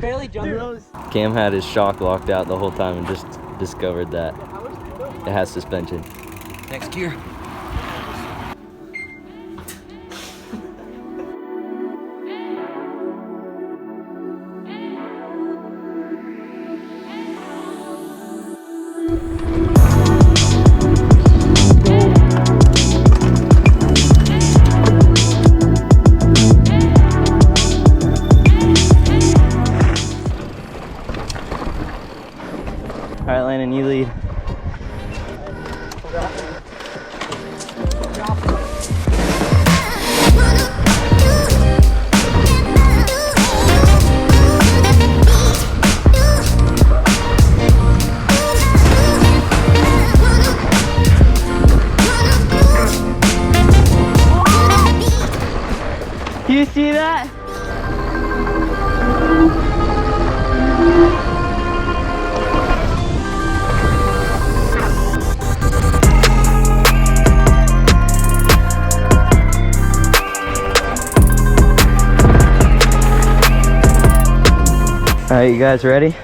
barely jumped. Cam had his shock locked out the whole time and just discovered that it has suspension. Next gear. All right, Landon, you lead. You see that? All right, you guys ready?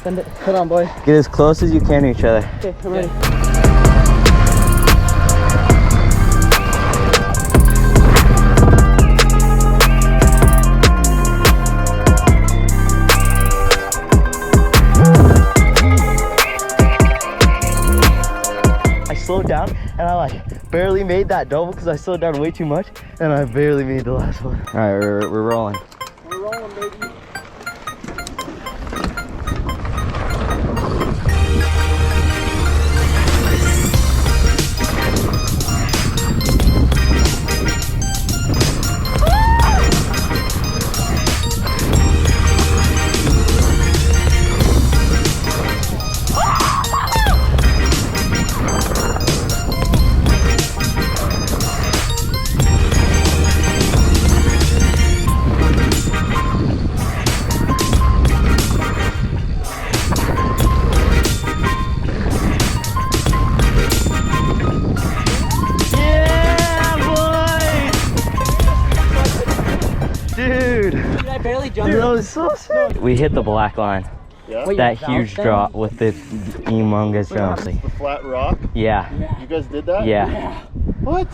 Send it. Hold on, boy. Get as close as you can to each other. Okay, I'm ready. I slowed down and I like barely made that double because I slowed down way too much and I barely made the last one. All right, we're rolling. We're rolling, baby. Dude, I barely jumped. Dude, that was so sick. We hit the black line. Yeah? Wait, That huge drop with the humongous jump. The flat rock? Yeah. You guys did that? Yeah. What?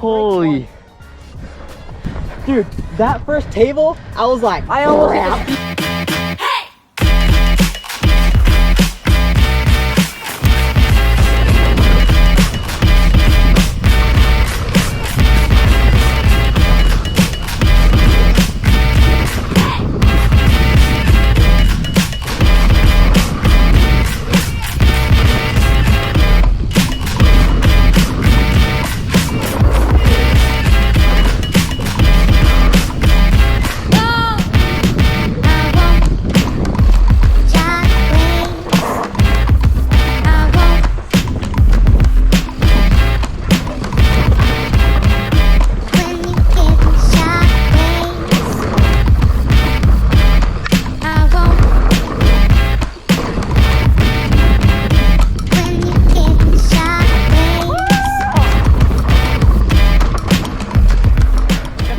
Holy. Dude, that first table, I was like, I almost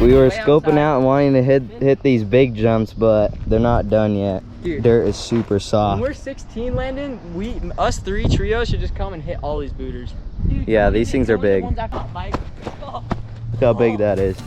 We were scoping out and wanting to hit these big jumps, but they're not done yet. Dude, dirt is super when soft. we're 16, Landon, us three trios should just come and hit all these booters. Dude, Yeah, these things are big. Look Look how big that is.